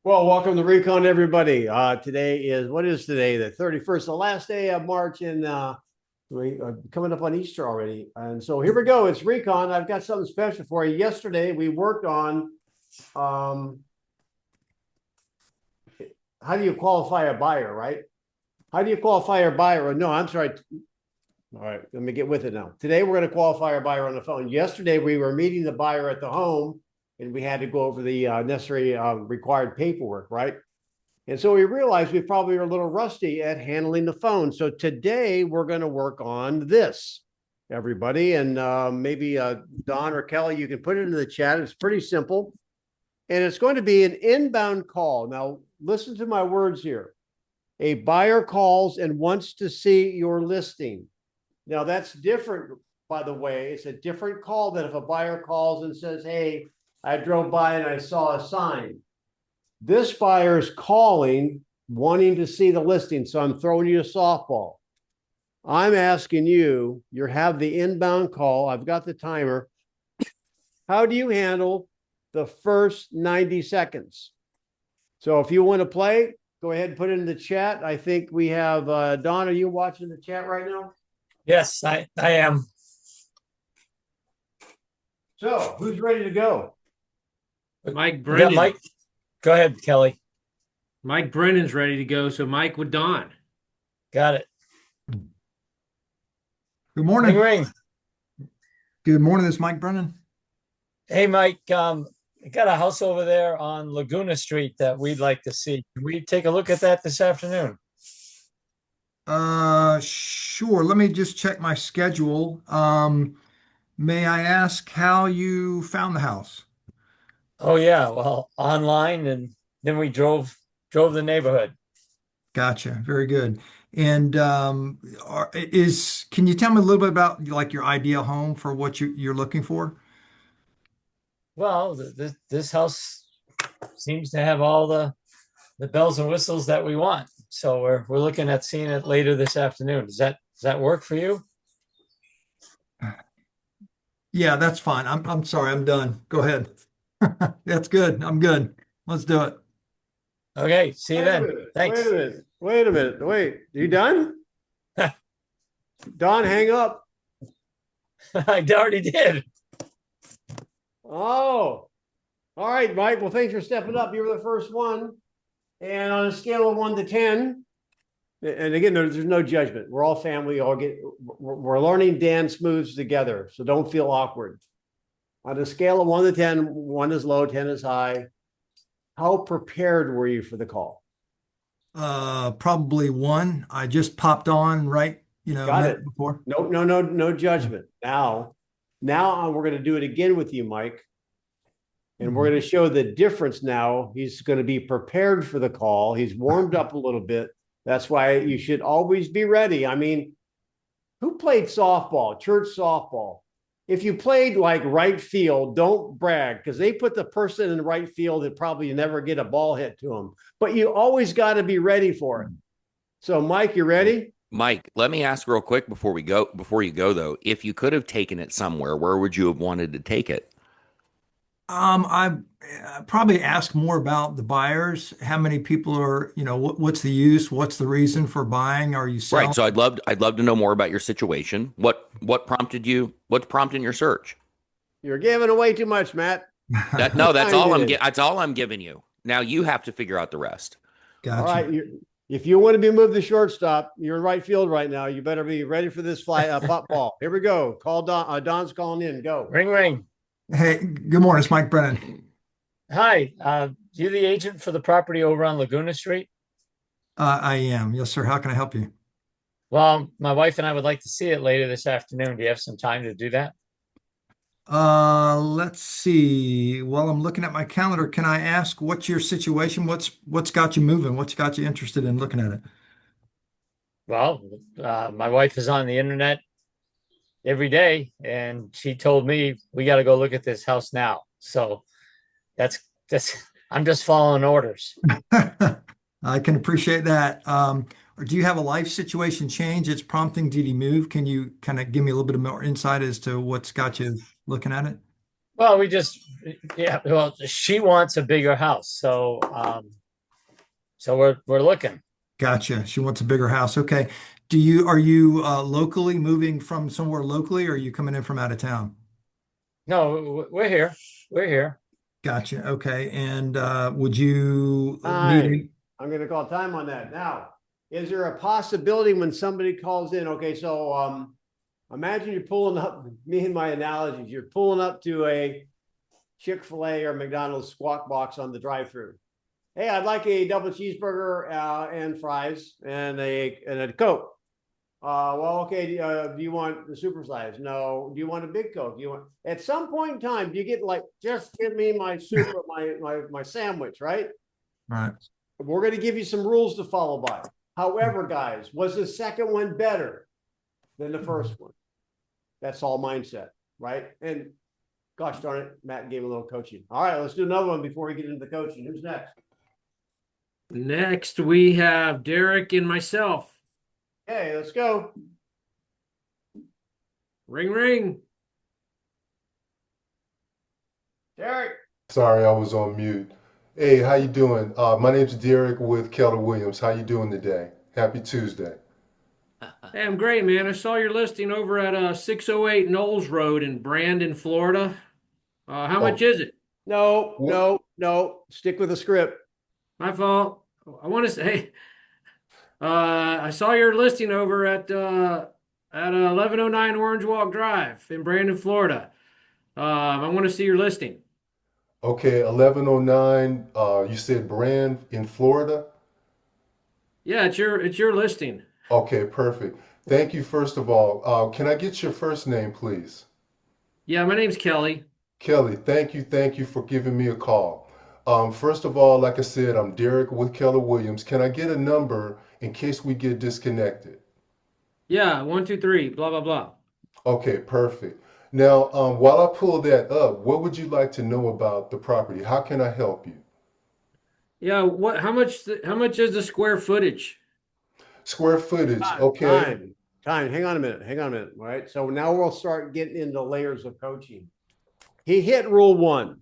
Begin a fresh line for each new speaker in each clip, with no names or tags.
Well, welcome to RECON, everybody. Today is what is today? The 31st, the last day of March, and we are coming up on Easter already. And so here we go. It's RECON. I've got something special for you. Yesterday we worked on um, how do you qualify a buyer, right? How do you qualify a buyer? No, I'm sorry. All right, let me get with it now. Today we're going to qualify our buyer on the phone. Yesterday we were meeting the buyer at the home, and we had to go over the necessary required paperwork, right? And so we realized we probably are a little rusty at handling the phone. So today we're going to work on this, everybody. And maybe Don or Kelly, you can put it in the chat. It's pretty simple. And it's going to be an inbound call. Now, listen to my words here. A buyer calls and wants to see your listing. Now, that's different, by the way. It's a different call than if a buyer calls and says, hey, I drove by and I saw a sign. This buyer is calling, wanting to see the listing. So I'm throwing you a softball. I'm asking you, you have the inbound call. I've got the timer. How do you handle the first 90 seconds? So if you want to play, go ahead and put it in the chat. I think we have, Don, are you watching the chat right now?
Yes, I am.
So who's ready to go?
Mike Brennan.
Mike, go ahead, Kelly.
Mike Brennan's ready to go. So Mike with Don.
Got it.
Good morning.
Ring.
Good morning. This is Mike Brennan.
Hey, Mike. I got a house over there on Laguna Street that we'd like to see. Can we take a look at that this afternoon?
Sure. Let me just check my schedule. May I ask how you found the house?
Oh yeah, well, online, and then we drove the neighborhood.
Gotcha. Very good. And can you tell me a little bit about like your ideal home for what you're looking for?
Well, this house seems to have all the bells and whistles that we want. So we're looking at seeing it later this afternoon. Does that work for you?
Yeah, that's fine. I'm sorry. I'm done. Go ahead. That's good. I'm good. Let's do it.
Okay. See you then. Thanks.
Wait a minute. Wait, you done? Don, hang up.
I already did.
Oh, all right, Mike. Well, thanks for stepping up. You were the first one. And on a scale of 1 to 10, and again, there's no judgment. We're all family. We're learning dance moves together. So don't feel awkward. On a scale of 1 to 10, 1 is low, 10 is high. How prepared were you for the call?
Probably 1. I just popped on right,
Got it
before.
No judgment. Now we're going to do it again with you, Mike. And we're going to show the difference now. He's going to be prepared for the call. He's warmed up a little bit. That's why you should always be ready. I mean, who played softball, church softball? If you played like right field, don't brag because they put the person in the right field that probably never get a ball hit to them. But you always got to be ready for it. So, Mike, you ready?
Mike, let me ask real quick before you go though, if you could have taken it somewhere, where would you have wanted to take it?
I probably ask more about the buyers. How many people are, what's the use? What's the reason for buying? Are you selling?
Right. So I'd love to know more about your situation. What prompted you? What's prompting your search?
You're giving away too much, Matt.
That's all I'm giving you. Now you have to figure out the rest.
Gotcha.
All right. If you want to be moved to shortstop, you're in right field right now. You better be ready for this pop ball. Here we go. Call Don. Don's calling in. Go.
Ring.
Hey, good morning. It's Mike Brennan.
Hi. You the agent for the property over on Laguna Street?
I am. Yes, sir. How can I help you?
Well, my wife and I would like to see it later this afternoon. Do you have some time to do that?
Let's see. While I'm looking at my calendar, can I ask what's your situation? What's got you moving? What's got you interested in looking at it?
Well, my wife is on the internet every day, and she told me we got to go look at this house now. So that's I'm just following orders.
I can appreciate that. Or do you have a life situation change? It's prompting. Did he move? Can you kind of give me a little bit of more insight as to what's got you looking at it?
Well, well, she wants a bigger house. So we're looking.
Gotcha. She wants a bigger house. Okay. Are you locally moving from somewhere locally, or are you coming in from out of town?
No, we're here. We're here.
Gotcha. Okay. And would you
Time. I'm going to call time on that. Now, is there a possibility when somebody calls in? Okay, so imagine you're pulling up, me and my analogies, you're pulling up to a Chick-fil-A or McDonald's Squawk Box on the drive-through. Hey, I'd like a double cheeseburger and fries and a Coke. Well, okay. Do you want the super size? No. Do you want a big Coke? Do you want? At some point in time, do you get like, just give me my super, my sandwich, right?
Right.
We're going to give you some rules to follow by. However, guys, was the second one better than the first one? That's all mindset, right? And gosh darn it, Matt gave a little coaching. All right, let's do another one before we get into the coaching. Who's next?
Next, we have Derek and myself.
Okay, let's go.
Ring, ring.
Derek.
Sorry, I was on mute. Hey, how you doing? My name's Derek with Keller Williams. How you doing today? Happy Tuesday.
Hey, I'm great, man. I saw your listing over at 608 Knowles Road in Brandon, Florida. How much is it?
No. Stick with the script.
My fault. I want to say, I saw your listing over at 1109 Orange Walk Drive in Brandon, Florida. I want to see your listing.
Okay, 1109, you said Brand in Florida?
Yeah, it's your listing.
Okay, perfect. Thank you, first of all. Can I get your first name, please?
Yeah, my name's Kelly.
Kelly, thank you for giving me a call. First of all, like I said, I'm Derek with Keller Williams. Can I get a number in case we get disconnected?
Yeah, 123, blah, blah, blah.
Okay, perfect. Now, while I pull that up, what would you like to know about the property? How can I help you?
Yeah, how much is the square footage?
Square footage, okay.
Time. Hang on a minute. All right. So now we'll start getting into layers of coaching. He hit rule 1.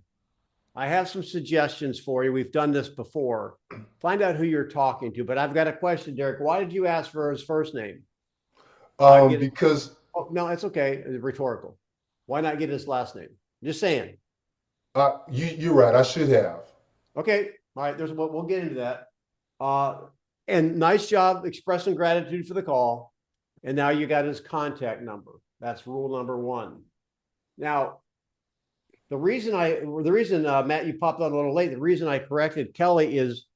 I have some suggestions for you. We've done this before. Find out who you're talking to. But I've got a question, Derek. Why did you ask for his first name?
Because
no, it's okay. It's rhetorical. Why not get his last name? Just saying.
you're right. I should have.
Okay. All right. We'll get into that. And nice job expressing gratitude for the call. And now you got his contact number. That's rule number 1. Now, the reason Matt, you popped on a little late. The reason I corrected Kelly is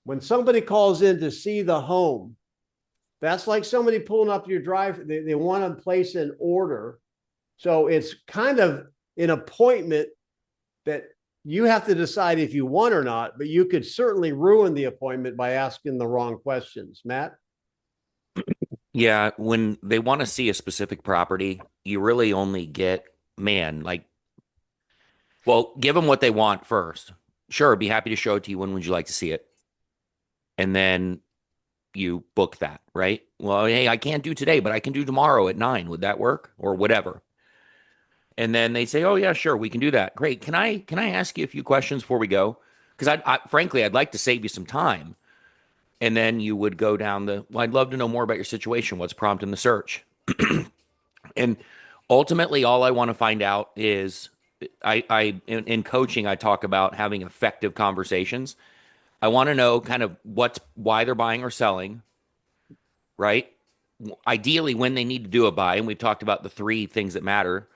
when somebody calls in to see the home, that's like somebody pulling up your drive. They want to place an order. So it's kind of an appointment that you have to decide if you want or not, but you could certainly ruin the appointment by asking the wrong questions. Matt?
Yeah, when they want to see a specific property, you really only get, well, give them what they want first. Sure, be happy to show it to you. When would you like to see it? And then you book that, right? Well, hey, I can't do today, but I can do tomorrow at 9. Would that work? Or whatever. And then they say, oh, yeah, sure, we can do that. Great. Can I ask you a few questions before we go? Because frankly, I'd like to save you some time. And then you would go down I'd love to know more about your situation. What's prompting the search? And ultimately, all I want to find out is, in coaching, I talk about having effective conversations. I want to know kind of why they're buying or selling, right? Ideally, when they need to do a buy, and we've talked about the 3 things that matter.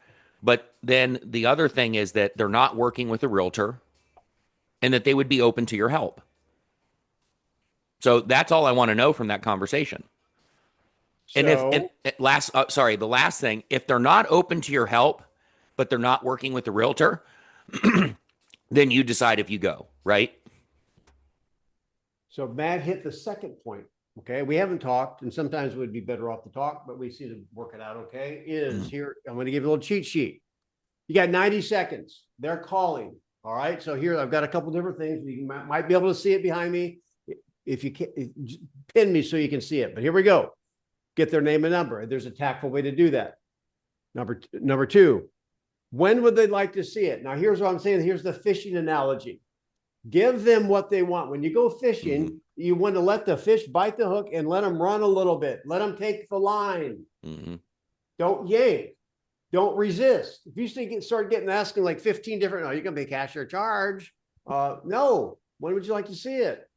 But then the other thing is that they're not working with a realtor and that they would be open to your help. So that's all I want to know from that conversation. And the last thing, if they're not open to your help, but they're not working with the realtor, then you decide if you go, right?
So Matt hit the second point. Okay. We haven't talked, and sometimes we'd be better off to talk, but we seem to work it out. Okay. Here, I'm going to give you a little cheat sheet. You got 90 seconds. They're calling. All right. So here, I've got a couple different things. You might be able to see it behind me. If you can, pin me so you can see it. But here we go. Get their name and number. There's a tactful way to do that. Number 2, When would they like to see it? Now, here's what I'm saying. Here's the fishing analogy. Give them what they want. When you go fishing, you want to let the fish bite the hook and let them run a little bit. Let them take the line. Don't yank. Don't resist. If you start asking like 15 different, oh, you're going to pay cash or charge. No. When would you like to see it?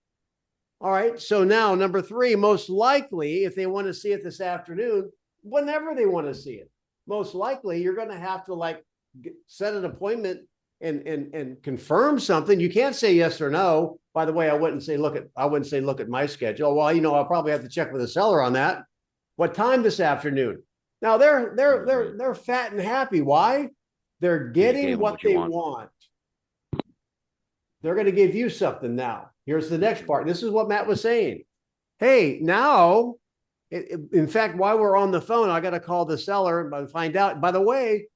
All right. So now number 3, most likely, if they want to see it this afternoon, whenever they want to see it, most likely you're going to have to like set an appointment and confirm something. You can't say yes or no. By the way, I wouldn't say look at my schedule. Well, I'll probably have to check with the seller on that. What time this afternoon? Now they're fat and happy. Why? They're getting what they want. They're going to give you something now. Here's the next part. This is what Matt was saying. Hey, now, in fact, while we're on the phone, I got to call the seller and find out, by the way,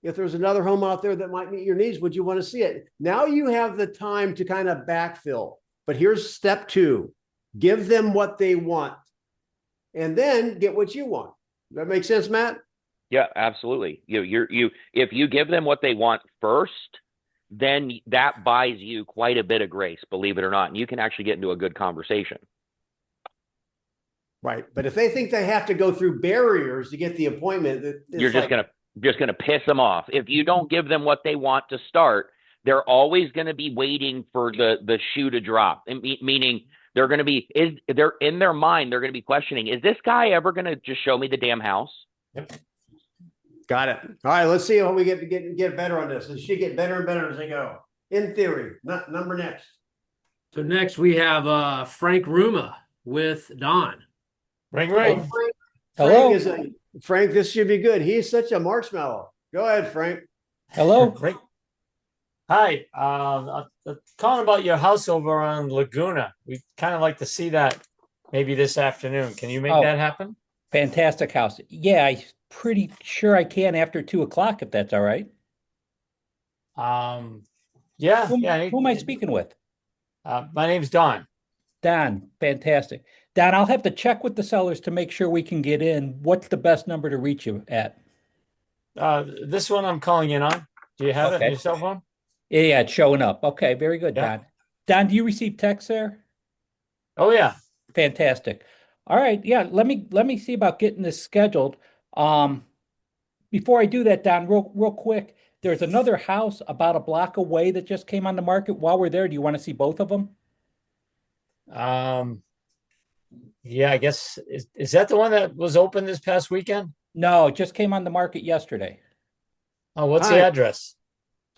if there's another home out there that might meet your needs, would you want to see it? Now you have the time to kind of backfill. But here's step 2. Give them what they want and then get what you want. Does that make sense, Matt?
Yeah, absolutely. If you give them what they want first, then that buys you quite a bit of grace, believe it or not. And you can actually get into a good conversation.
Right. But if they think they have to go through barriers to get the appointment,
you're just gonna piss them off. If you don't give them what they want to start, they're always going to be waiting for the shoe to drop. Meaning they're going to be they're in their mind, they're going to be questioning, is this guy ever going to just show me the damn house?
Yep.
Got it. All right, let's see how we get better on this. It should get better and better as they go. In theory, number next.
So next we have Frank Ruma with Don.
Ring.
Hello. Frank, this should be good. He's such a marshmallow. Go ahead, Frank.
Hello.
Frank. Hi. I'm calling about your house over on Laguna. We'd kind of like to see that maybe this afternoon. Can you make that happen?
Fantastic house. Yeah, I'm pretty sure I can after 2:00 if that's all right.
Yeah.
Who am I speaking with?
My name's Don.
Don. Fantastic. Don, I'll have to check with the sellers to make sure we can get in. What's the best number to reach you at?
This one I'm calling in on. Do you have it on your cell phone?
Yeah, it's showing up. Okay, very good,
Yeah.
Don. Don, do you receive text there?
Oh yeah.
Fantastic. All right, yeah, let me see about getting this scheduled. Before I do that, Don, real quick, there's another house about a block away that just came on the market. While we're there, do you want to see both of them?
Yeah, I guess is that the one that was open this past weekend?
No, it just came on the market yesterday.
Oh, what's
Hi.
the address?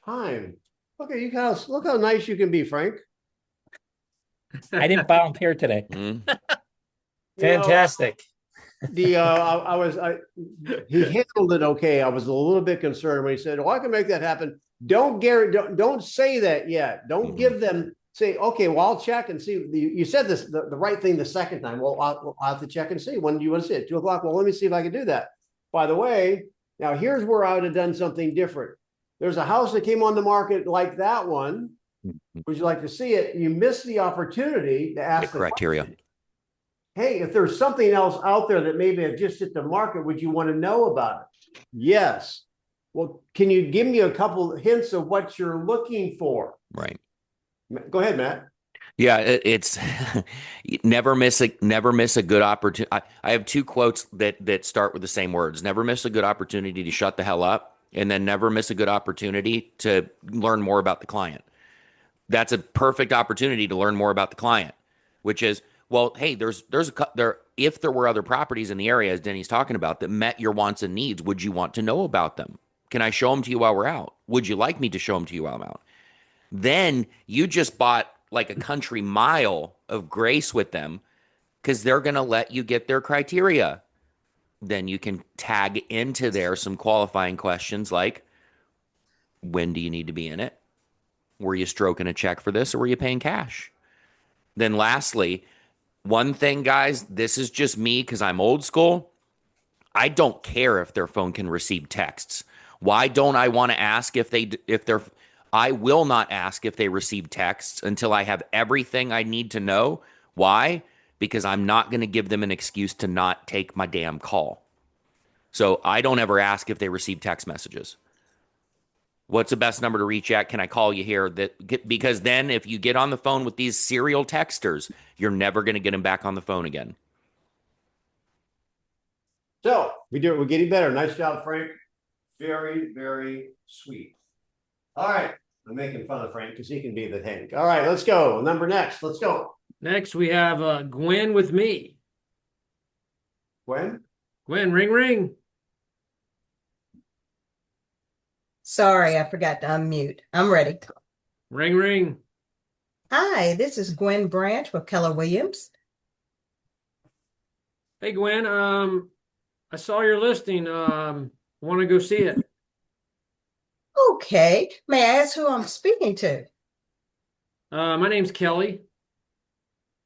Time. Okay, look how nice you can be, Frank.
I didn't volunteer today.
Fantastic.
He handled it okay. I was a little bit concerned when he said, "Oh, I can make that happen." Don't say that yet. Don't give them. Say, okay, well, I'll check and see. You said this the right thing the second time. Well, I'll have to check and see. When do you want to see it? 2:00. Well, let me see if I can do that. By the way, now here's where I would have done something different. There's a house that came on the market like that one. Would you like to see it? You missed the opportunity to ask
The criteria.
question. Hey, if there's something else out there that maybe have just hit the market, would you want to know about it? Yes. Well, can you give me a couple hints of what you're looking for?
Right.
Go ahead, Matt.
Yeah, it's never miss a good opportunity. I have 2 quotes that start with the same words. Never miss a good opportunity to shut the hell up, and then never miss a good opportunity to learn more about the client. That's a perfect opportunity to learn more about the client, which is, well, hey, if there were other properties in the area, as Denny's talking about, that met your wants and needs, would you want to know about them? Can I show them to you while we're out? Would you like me to show them to you while I'm out? Then you just bought like a country mile of grace with them because they're going to let you get their criteria. Then you can tag into there some qualifying questions like, when do you need to be in it? Were you stroking a check for this or were you paying cash? Then lastly, one thing, guys, this is just me because I'm old school. I don't care if their phone can receive texts. Why don't I want to ask I will not ask if they receive texts until I have everything I need to know. Why? Because I'm not going to give them an excuse to not take my damn call. So I don't ever ask if they receive text messages. What's the best number to reach at? Can I call you here? Because then if you get on the phone with these serial texters, you're never going to get them back on the phone again.
So we're getting better. Nice job, Frank. Very, very sweet. All right. I'm making fun of Frank because he can be the Hank. All right, let's go. Number next. Let's go.
Next, we have Gwen with me.
Gwen?
Gwen, ring, ring.
Sorry, I forgot to unmute. I'm ready.
Ring, ring.
Hi, this is Gwen Branch with Keller Williams.
Hey, Gwen, I saw your listing. Want to go see it?
Okay, may I ask who I'm speaking to?
My name's Kelly.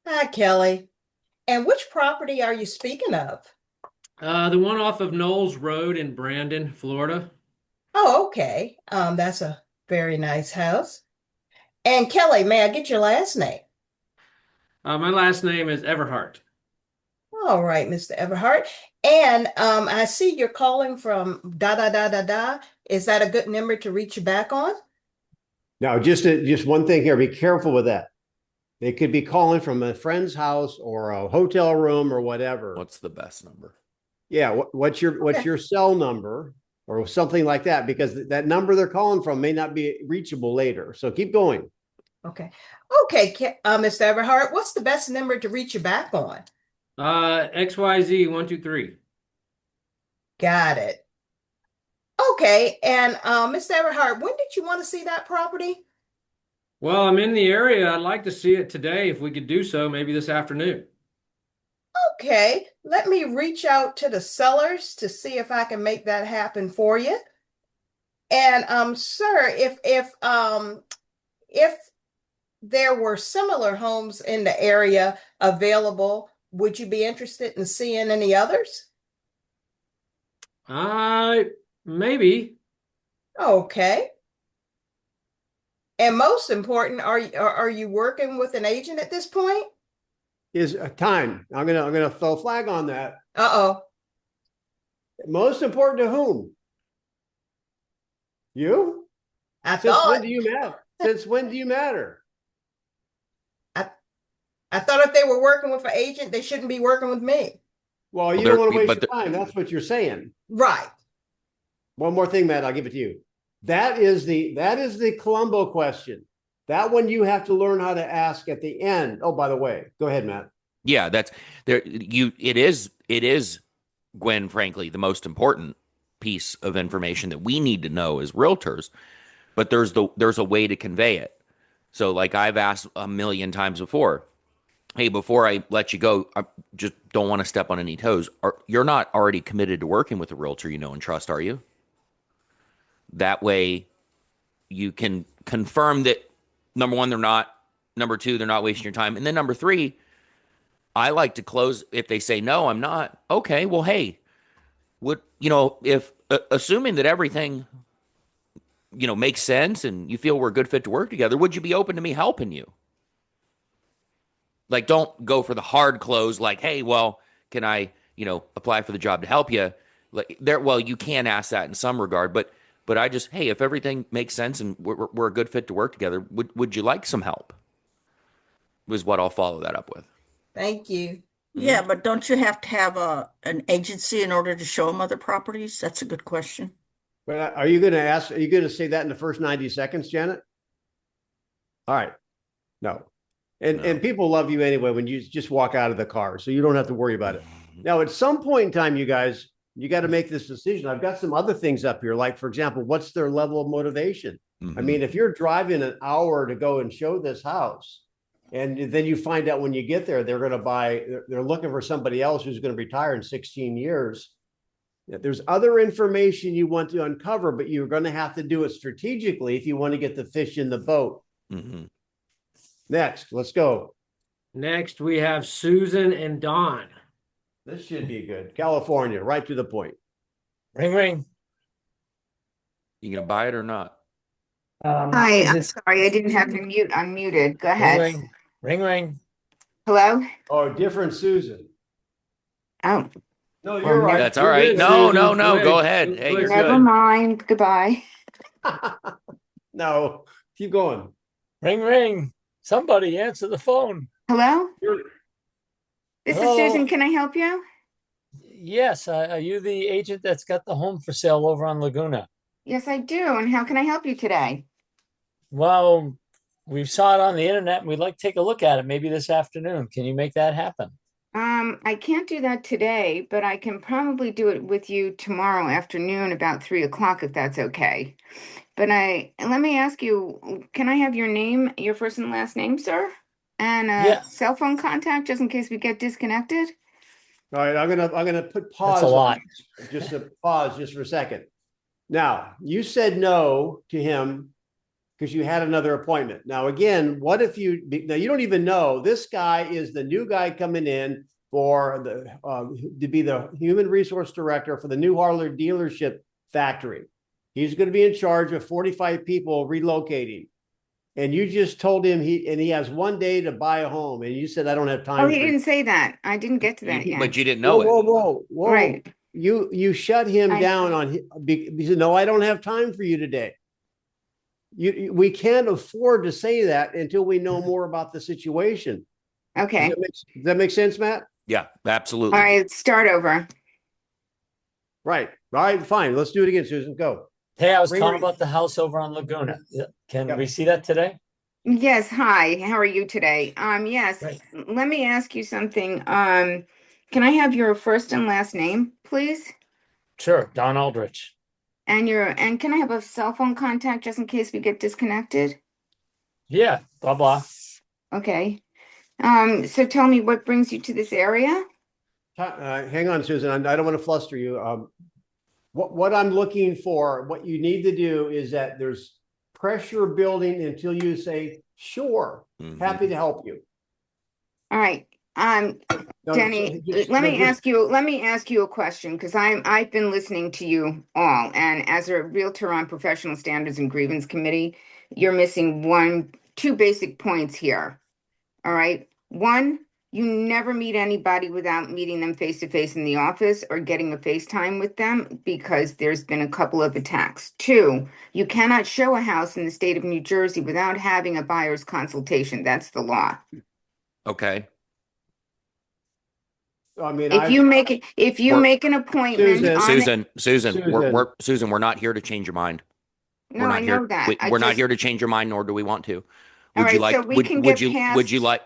Hi, Kelly. And which property are you speaking of?
The one off of Knowles Road in Brandon, Florida.
Oh, okay. That's a very nice house. And Kelly, may I get your last name?
My last name is Everhart.
All right, Mr. Everhart. And I see you're calling from da da da da da. Is that a good number to reach you back on?
Now, just one thing here. Be careful with that. They could be calling from a friend's house or a hotel room or whatever.
What's the best number?
Yeah. What's your cell number or something like that? Because that number they're calling from may not be reachable later. So keep going.
Okay. Okay, Mr. Everhart, what's the best number to reach you back on?
XYZ 123.
Got it. Okay, and Mr. Everhart, when did you want to see that property?
Well, I'm in the area. I'd like to see it today if we could do so, maybe this afternoon.
Okay, let me reach out to the sellers to see if I can make that happen for you. And sir, if there were similar homes in the area available, would you be interested in seeing any others?
Maybe.
Okay. And most important, are you working with an agent at this point?
Is time. I'm gonna throw a flag on that.
Uh-oh.
Most important to whom? You? Since when do you matter? Since when do you matter?
I thought if they were working with an agent, they shouldn't be working with me.
Well, you don't want to waste your time. That's what you're saying.
Right.
One more thing, Matt, I'll give it to you. That is the Columbo question. That one you have to learn how to ask at the end. Oh, by the way, go ahead, Matt.
Yeah, that's there. It is, Gwen, frankly, the most important piece of information that we need to know as realtors. But there's a way to convey it. So, like I've asked a million times before, hey, before I let you go, I just don't want to step on any toes. You're not already committed to working with a realtor you know and trust, are you? That way, you can confirm that, number one, they're not. Number two, they're not wasting your time. And then number three, I like to close if they say, no, I'm not. Okay, well, hey, if assuming that everything, makes sense and you feel we're a good fit to work together, would you be open to me helping you? Like, don't go for the hard close. Like, hey, well, can I, apply for the job to help you? Well, you can ask that in some regard, but I just, hey, if everything makes sense and we're a good fit to work together, would you like some help? Was what I'll follow that up with.
Thank you.
Yeah, but don't you have to have an agency in order to show them other properties? That's a good question.
But are you going to say that in the first 90 seconds, Janet? All right. No. And people love you anyway when you just walk out of the car, so you don't have to worry about it. Now, at some point in time, you guys, you got to make this decision. I've got some other things up here, like, for example, what's their level of motivation? I mean, if you're driving an hour to go and show this house, and then you find out when you get there, they're looking for somebody else who's going to retire in 16 years. There's other information you want to uncover, but you're going to have to do it strategically if you want to get the fish in the boat.
Mm-hmm.
Next, let's go.
Next, we have Susan and Don.
This should be good. California, right to the point.
Ring, ring.
You gonna buy it or not?
Hi, I'm sorry, I didn't have the mute unmuted. Go ahead.
Ring, ring. Ring, ring.
Hello?
Oh, different Susan.
Oh,
No, you're right.
That's all right. No.
Susan.
Go ahead. Hey, you're
never
good.
mind. Goodbye.
No, keep going.
Ring, ring. Somebody answer the phone.
Hello?
You're-
This is
Hello.
Susan. Can I help you?
Yes, are you the agent that's got the home for sale over on Laguna?
Yes, I do. And how can I help you today?
Well, we saw it on the internet and we'd like to take a look at it maybe this afternoon. Can you make that happen?
I can't do that today, but I can probably do it with you tomorrow afternoon about 3 o'clock if that's okay. But let me ask you, can I have your name, your first and last name, sir? And
Yeah.
cell phone contact just in case we get disconnected?
All right, I'm gonna put
That's
pause
a
on
lot.
this, just to pause just for a second. Now, you said no to him because you had another appointment. Now, again, what if now you don't even know this guy is the new guy coming in for to be the human resource director for the new Harley dealership factory. He's going to be in charge of 45 people relocating. And you just told him he has one day to buy a home, and you said I don't have time.
Oh, he didn't say that. I didn't get to that yet.
But you didn't know it.
Whoa.
Right.
You shut him down on he said, no, I don't have time for you today. We can't afford to say that until we know more about the situation.
Okay.
Does that make sense, Matt?
Yeah, absolutely.
All right, start over.
Right. All right, fine. Let's do it again, Susan. Go.
Hey, I was
Ring,
calling
ring.
about the house over on Laguna. Can
Yep.
we see that today?
Yes, hi. How are you today? Yes.
Great.
Let me ask you something. Can I have your first and last name, please?
Sure, Don Aldrich.
And can I have a cell phone contact just in case we get disconnected?
Yeah, blah, blah.
Okay. So tell me what brings you to this area?
Hang on, Susan. I don't want to fluster you. What I'm looking for, what you need to do is that there's pressure building until you say, sure, happy to help you.
All right.
No,
Denny,
just-
let
no,
me
just-
ask you a question because I've been listening to you all, and as a realtor on professional standards and grievance committee, you're missing two basic points here. All right. One, you never meet anybody without meeting them face to face in the office or getting a FaceTime with them because there's been a couple of attacks. Two, you cannot show a house in the state of New Jersey without having a buyer's consultation. That's the law.
Okay.
I mean,
If you make an appointment
Susan,
on
Susan, we're not here to change your mind.
No, I know that.
We're not here to change your mind, nor do we want to.
All
Would you
right,
like?
so we can get past.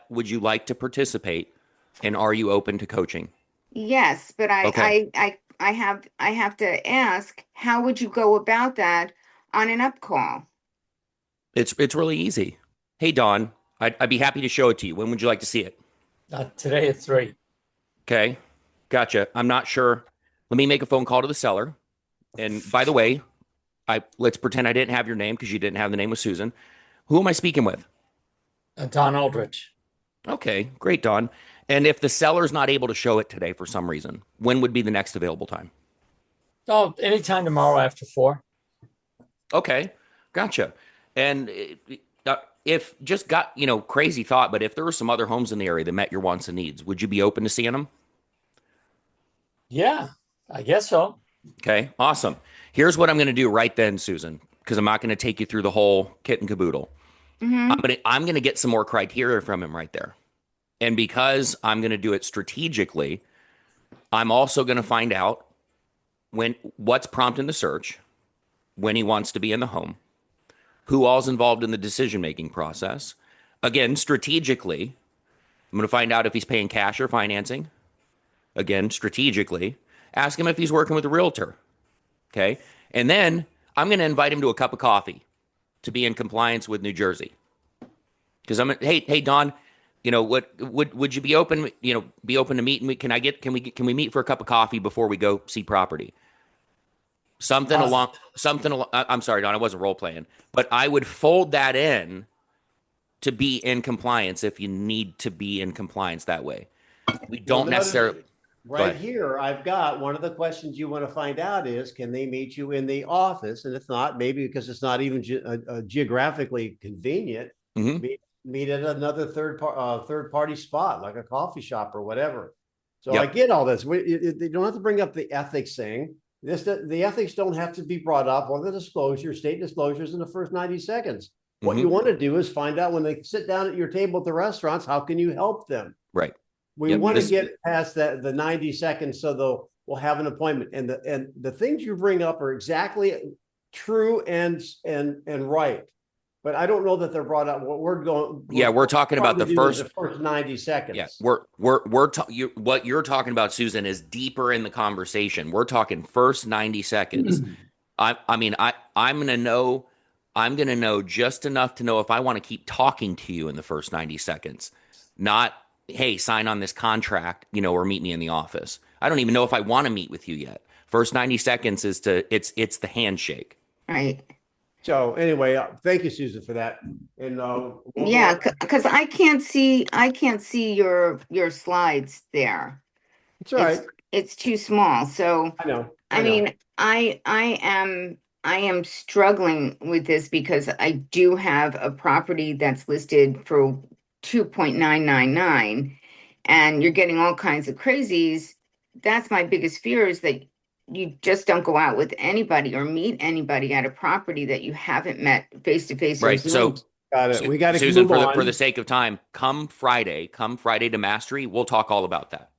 Would you like to participate? And are you open to coaching?
Yes, but
Okay.
I have to ask, how would you go about that on an up call?
It's really easy. Hey, Don, I'd be happy to show it to you. When would you like to see it?
Today at 3.
Okay, gotcha. I'm not sure. Let me make a phone call to the seller. And by the way, let's pretend I didn't have your name because you didn't have the name of Susan. Who am I speaking with?
Don Aldrich.
Okay, great, Don. And if the seller's not able to show it today for some reason, when would be the next available time?
Oh, anytime tomorrow after 4.
Okay, gotcha. And if just got, crazy thought, but if there were some other homes in the area that met your wants and needs, would you be open to seeing them?
Yeah, I guess so.
Okay, awesome. Here's what I'm going to do right then, Susan, because I'm not going to take you through the whole kit and caboodle.
Mm-hmm.
I'm going to get some more criteria from him right there. And because I'm going to do it strategically, I'm also going to find out what's prompting the search, when he wants to be in the home, who all's involved in the decision-making process. Again, strategically, I'm going to find out if he's paying cash or financing. Again, strategically, ask him if he's working with a realtor. Okay. And then I'm going to invite him to a cup of coffee to be in compliance with New Jersey. Because hey, Don, what would you be open, to meet? Can we meet for a cup of coffee before we go see property? Something along, I'm sorry, Don, I wasn't role playing, but I would fold that in to be in compliance if you need to be in compliance that way. We don't necessarily.
Right here, I've got one of the questions you want to find out is, can they meet you in the office? And if not, maybe because it's not even geographically convenient, meet at another third party spot, like a coffee shop or whatever. So I get all this. You don't have to bring up the ethics thing. The ethics don't have to be brought up, or the state disclosures in the first 90 seconds. What you
Mhm.
want to do is find out when they sit down at your table at the restaurants, how can you help them?
Right.
We
Yep,
want to
this-
get past the 90 seconds so we'll have an appointment. And the things you bring up are exactly true and right. But I don't know that they're brought up. What we're
talking about the
first 90 seconds.
Yeah, what you're talking about, Susan, is deeper in the conversation. We're talking first 90 seconds. I'm gonna know just enough to know if I want to keep talking to you in the first 90 seconds. Not, hey, sign on this contract, or meet me in the office. I don't even know if I want to meet with you yet. First 90 seconds is it's the handshake.
Right.
So anyway, thank you, Susan, for that. And
Yeah, because I can't see your slides there.
it's all right.
It's too small. So
I know.
I mean, I am struggling with this because I do have a property that's listed for 2.999, and you're getting all kinds of crazies. That's my biggest fear, is that you just don't go out with anybody or meet anybody at a property that you haven't met face to face.
Right. So
got it. We got to
Susan,
move on.
for the sake of time, come Friday to Mastery. We'll talk all about that.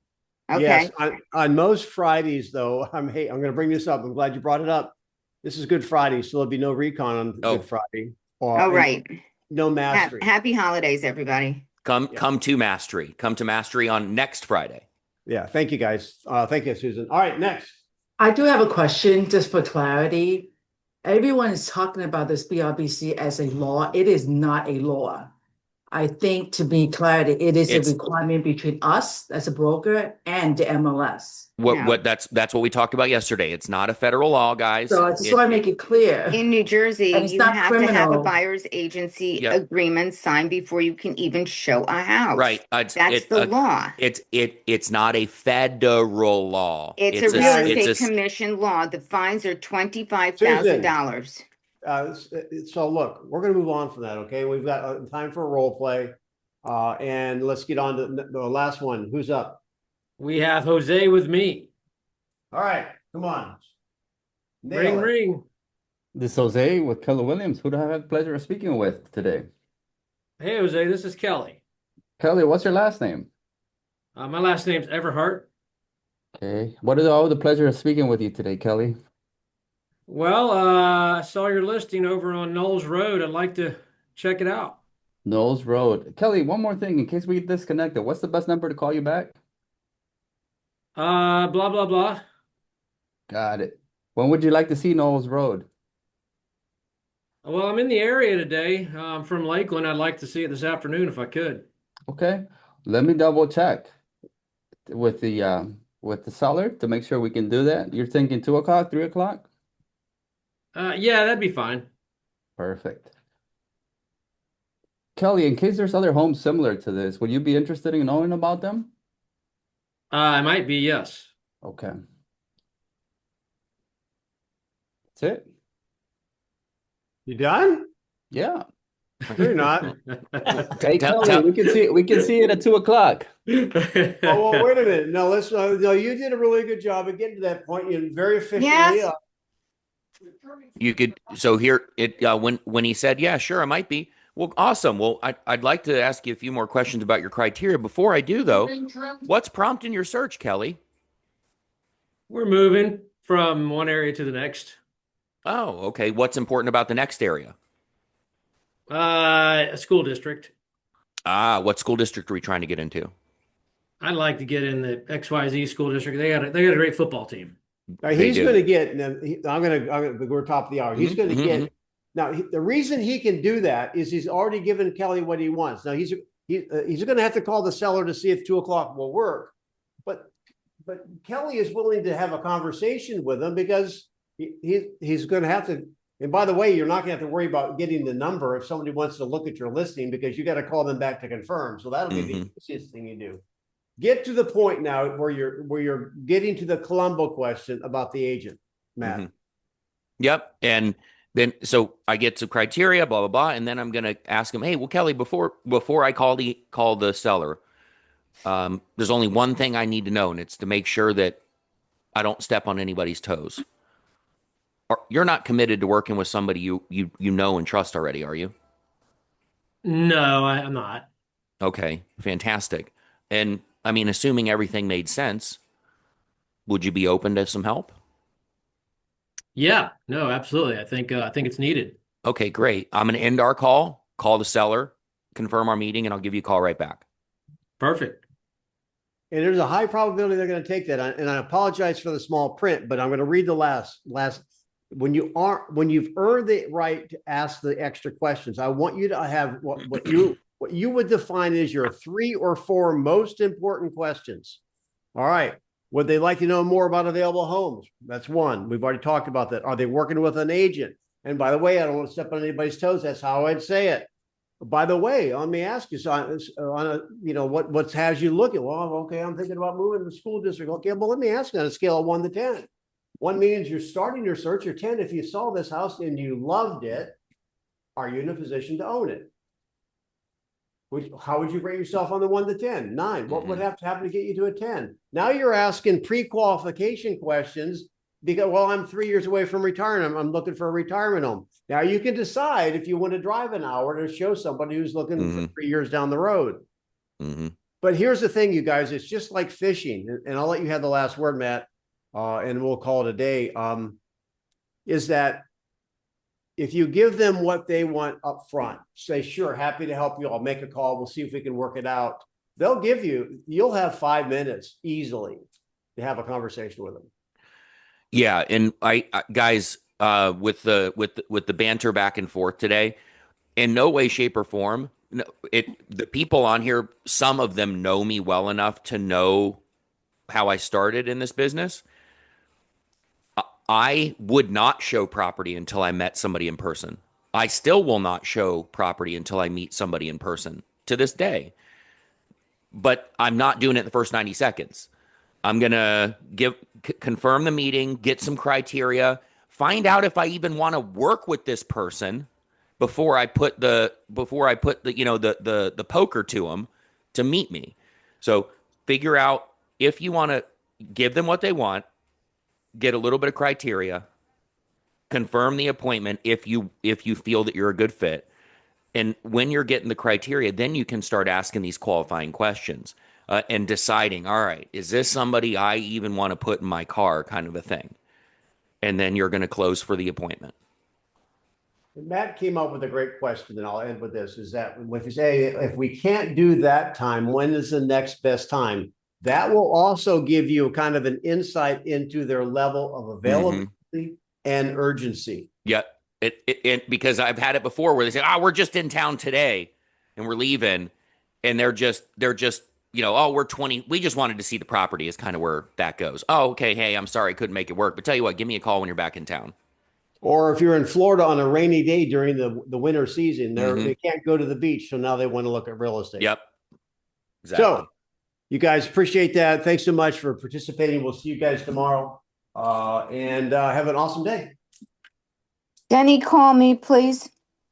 Okay.
Yes, on most Fridays, though, I'm going to bring this up. I'm glad you brought it up. This is Good Friday, so there'll be no recon on Good Friday.
Right.
No Mastery.
Happy holidays, everybody.
Come to Mastery. Come to Mastery on next Friday.
Yeah. Thank you, guys. Thank you, Susan. All right, next.
I do have a question just for clarity. Everyone is talking about this BRBC as a law. It is not a law. I think, to be clear, it is a requirement between us as a broker and the MLS.
That's what we talked about yesterday. It's not a federal law, guys.
So I just want to make it clear.
In New Jersey,
And it's
you
not
have to have a
criminal.
buyer's agency agreement signed before you can even show a house.
Right.
That's the law.
It's not a federal law.
It's a real estate commission law. The fines are $25,000.
So look, we're going to move on from that. Okay, we've got time for a role play, and let's get on to the last one. Who's up?
We have Jose with me.
All right, come on.
Ring, ring.
This is Jose with Keller Williams. Who do I have the pleasure of speaking with today?
Hey, Jose, this is Kelly.
Kelly, what's your last name?
My last name's Everhart.
Okay. What is all the pleasure of speaking with you today, Kelly?
Well, I saw your listing over on Knowles Road. I'd like to check it out.
Knowles Road. Kelly, one more thing in case we get disconnected. What's the best number to call you back?
Blah, blah, blah.
Got it. When would you like to see Knowles Road?
Well, I'm in the area today. I'm from Lakeland. I'd like to see it this afternoon if I could.
Okay. Let me double check with the seller to make sure we can do that. You're thinking 2 o'clock, 3 o'clock?
Yeah, that'd be fine.
Perfect. Kelly, in case there's other homes similar to this, would you be interested in knowing about them?
I might be, yes.
Okay. That's it.
You done?
Yeah.
You're not.
Hey, Kelly, we can see it at 2 o'clock.
Oh, well, wait a minute. No, let's. No, you did a really good job of getting to that point. You're very efficiently up.
You could. So here, when he said, "Yeah, sure, I might be." Well, awesome. Well, I'd like to ask you a few more questions about your criteria. Before I do, though, what's prompting your search, Kelly?
We're moving from one area to the next.
Oh, okay. What's important about the next area?
A school district.
What school district are we trying to get into?
I'd like to get in the XYZ school district. They got a great football team.
He's going to get. I'm going to. We're top of the hour. He's going to get. Now, the reason he can do that is he's already given Kelly what he wants. Now he's going to have to call the seller to see if 2 o'clock will work, but Kelly is willing to have a conversation with him because he's going to have to. And by the way, you're not going to have to worry about getting the number if somebody wants to look at your listing because you got to call them back to confirm. So that'll be the easiest thing you do. Get to the point now where you're getting to the Columbo question about the agent, Matt.
Yep, and then so I get to criteria, blah blah blah, and then I'm going to ask him, hey, well, Kelly, before I call the seller, there's only one thing I need to know, and it's to make sure that I don't step on anybody's toes. You're not committed to working with somebody you know and trust already, are you?
No, I'm not.
Okay, fantastic. And I mean, assuming everything made sense, would you be open to some help?
Yeah, no, absolutely. I think it's needed.
Okay, great. I'm going to end our call the seller, confirm our meeting, and I'll give you a call right back.
Perfect.
And there's a high probability they're going to take that. And I apologize for the small print, but I'm going to read the last. When you've earned the right to ask the extra questions, I want you to have what you would define as your 3 or 4 most important questions. All right. Would they like to know more about available homes? That's one. We've already talked about that. Are they working with an agent? And by the way, I don't want to step on anybody's toes. That's how I'd say it. By the way, let me ask you, so on a, what has you looking? Well, okay, I'm thinking about moving to the school district. Okay, well, let me ask you on a scale of 1 to 10. 1 means you're starting your search, or 10, if you saw this house and you loved it, are you in a position to own it? How would you rate yourself on the 1 to 10? 9. What would have to happen to get you to a 10? Now you're asking pre-qualification questions because, well, I'm 3 years away from retirement. I'm looking for a retirement home. Now you can decide if you want to drive an hour to show somebody who's looking for 3 years down the road. But here's the thing, you guys, it's just like fishing, and I'll let you have the last word, Matt, and we'll call it a day, is that if you give them what they want up front, say, sure, happy to help you. I'll make a call. We'll see if we can work it out. You'll have 5 minutes easily to have a conversation with them.
Yeah. And I guys, with the banter back and forth today, in no way, shape, or form, the people on here, some of them know me well enough to know how I started in this business. I would not show property until I met somebody in person. I still will not show property until I meet somebody in person to this day. But I'm not doing it the first 90 seconds. I'm going to confirm the meeting, get some criteria, find out if I even want to work with this person before I put the poker to them to meet me. So figure out if you want to give them what they want, get a little bit of criteria, confirm the appointment if you feel that you're a good fit. And when you're getting the criteria, then you can start asking these qualifying questions and deciding, all right, is this somebody I even want to put in my car, kind of a thing. And then you're going to close for the appointment.
Matt came up with a great question, and I'll end with this, is that if you say, if we can't do that time, when is the next best time? That will also give you kind of an insight into their level of availability and urgency.
Yeah, because I've had it before where they say, we're just in town today and we're leaving. And they're just, we're 20. We just wanted to see the property is kind of where that goes. Oh, okay. Hey, I'm sorry. I couldn't make it work. But tell you what, give me a call when you're back in town.
Or if you're in Florida on a rainy day during the winter season, they can't go to the beach. So now they want to look at real estate.
Yep. Exactly.
So you guys appreciate that. Thanks so much for participating. We'll see you guys tomorrow. And have an awesome day.
Denny, call me, please.